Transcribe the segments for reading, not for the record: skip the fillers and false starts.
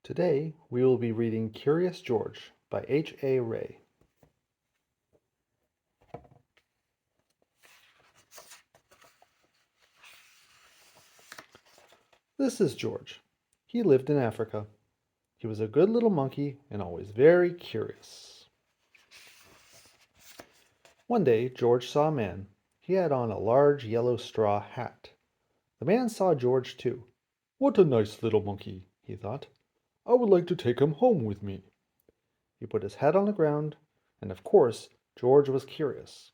Today we will be reading Curious George by H.A. Ray. This is George. He lived in Africa. He was a good little monkey and always very curious. One day George saw a man. He had on a large yellow straw hat. The man saw George too. "What a nice little monkey," he thought. "I would like to take him home with me." He put his hat on the ground, and of course George was curious.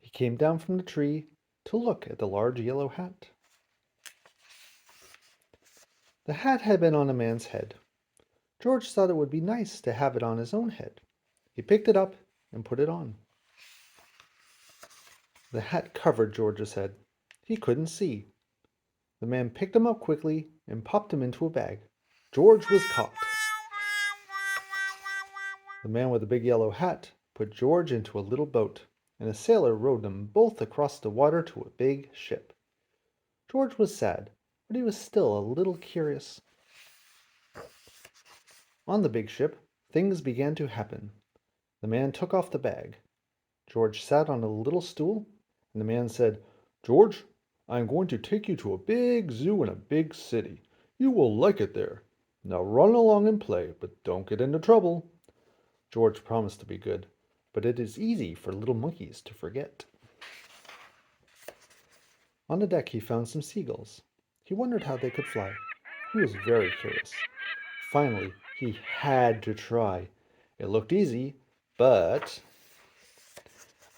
He came down from the tree to look at the large yellow hat. The hat had been on the man's head. George thought it would be nice to have it on his own head. He picked it up and put it on. The hat covered George's head. He couldn't see. The man picked him up quickly and popped him into a bag. George was caught. The man with the big yellow hat put George into a little boat, and a sailor rowed them both across the water to a big ship. George was sad, but he was still a little curious. On the big ship, things began to happen. The man took off the bag. George sat on a little stool, and the man said, "George, I am going to take you to a big zoo in a big city. You will like it there. Now run along and play, but don't get into trouble." George promised to be good, but it is easy for little monkeys to forget. On the deck he found some seagulls. He wondered how they could fly. He was very curious. Finally, he had to try. It looked easy, but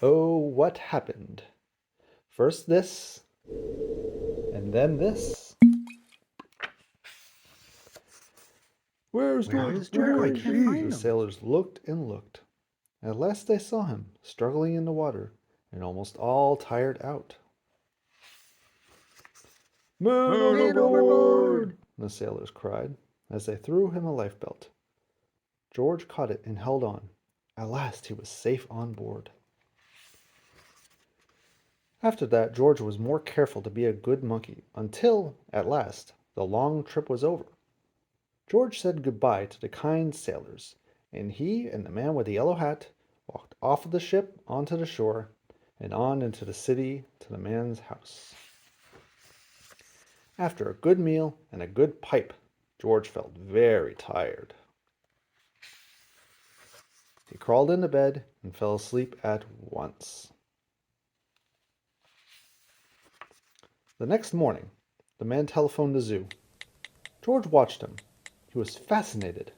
oh, what happened? First this, and then this. Where's George? George? I can't find him. The sailors looked and looked. At last they saw him, struggling in the water, and almost all tired out. "Man overboard!" the sailors cried, as they threw him a lifebelt. George caught it and held on. At last he was safe on board. After that, George was more careful to be a good monkey, until, at last, the long trip was over. George said goodbye to the kind sailors, and he and the man with the yellow hat walked off of the ship onto the shore and on into the city to the man's house. After a good meal and a good pipe, George felt very tired. He crawled into bed and fell asleep at once. The next morning, the man telephoned the zoo. George watched him. He was fascinated.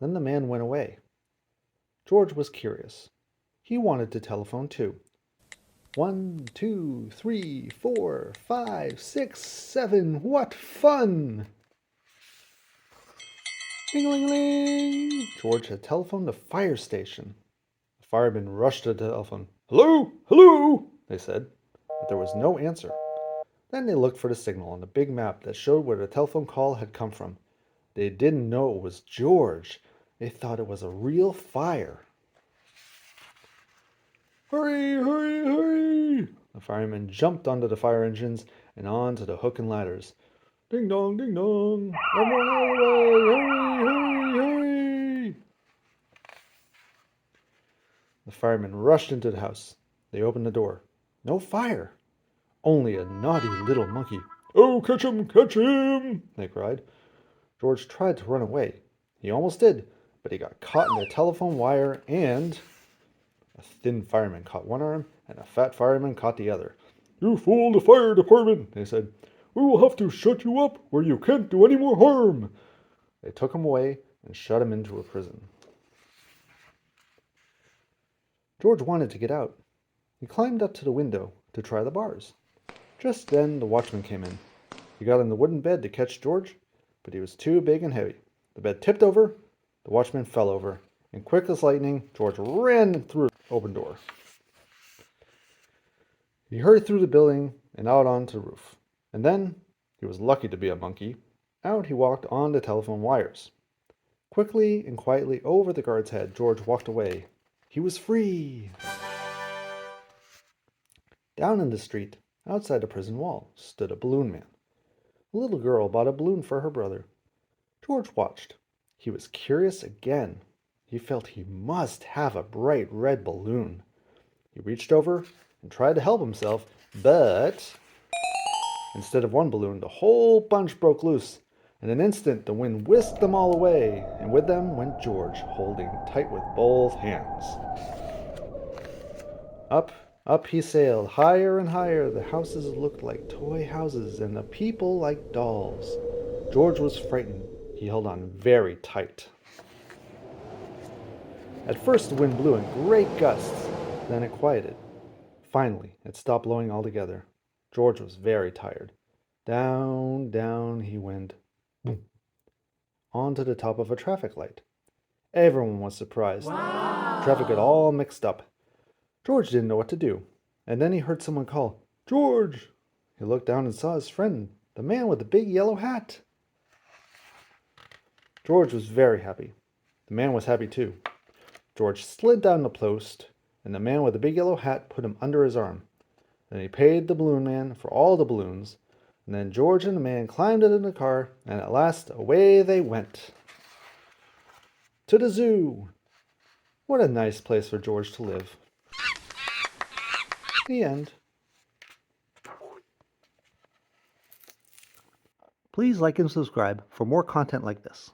Then the man went away. George was curious. He wanted to telephone too. 1, 2, 3, 4, 5, 6, 7. What fun! Ding-a-ling-a-ling! George had telephoned the fire station. The firemen rushed to the telephone. "Hello? Hello?" they said, but there was no answer. Then they looked for the signal on the big map that showed where the telephone call had come from. They didn't know it was George. They thought it was a real fire. "Hurry, hurry, hurry!" The firemen jumped onto the fire engines and onto the hook and ladders. "Ding dong, ding dong! Everyone out of the way! Hurry, hurry, hurry!" The firemen rushed into the house. They opened the door. No fire! Only a naughty little monkey. "Oh, catch him, catch him!" they cried. George tried to run away. He almost did, but he got caught in the telephone wire, and a thin fireman caught one arm, and a fat fireman caught the other. "You fooled the fire department," they said. "We will have to shut you up where you can't do any more harm." They took him away and shut him into a prison. George wanted to get out. He climbed up to the window to try the bars. Just then the watchman came in. He got in the wooden bed to catch George, but he was too big and heavy. The bed tipped over, the watchman fell over, and quick as lightning, George ran through the open door. He hurried through the building and out onto the roof. And then, he was lucky to be a monkey, out he walked on the telephone wires. Quickly and quietly over the guard's head, George walked away. He was free! Down in the street, outside the prison wall, stood a balloon man. A little girl bought a balloon for her brother. George watched. He was curious again. He felt he must have a bright red balloon. He reached over and tried to help himself, but instead of one balloon, the whole bunch broke loose. In an instant, the wind whisked them all away, and with them went George, holding tight with both hands. Up, up he sailed, higher and higher. The houses looked like toy houses, and the people like dolls. George was frightened. He held on very tight. At first, the wind blew in great gusts. Then it quieted. Finally, it stopped blowing altogether. George was very tired. Down, down he went, boom, onto the top of a traffic light. Everyone was surprised. Wow. Traffic got all mixed up. George didn't know what to do. And then he heard someone call, "George!" He looked down and saw his friend, the man with the big yellow hat. George was very happy. The man was happy too. George slid down the post, and the man with the big yellow hat put him under his arm. Then he paid the balloon man for all the balloons, and then George and the man climbed into the car, and at last away they went. To the zoo! What a nice place for George to live. The end. Please like and subscribe for more content like this.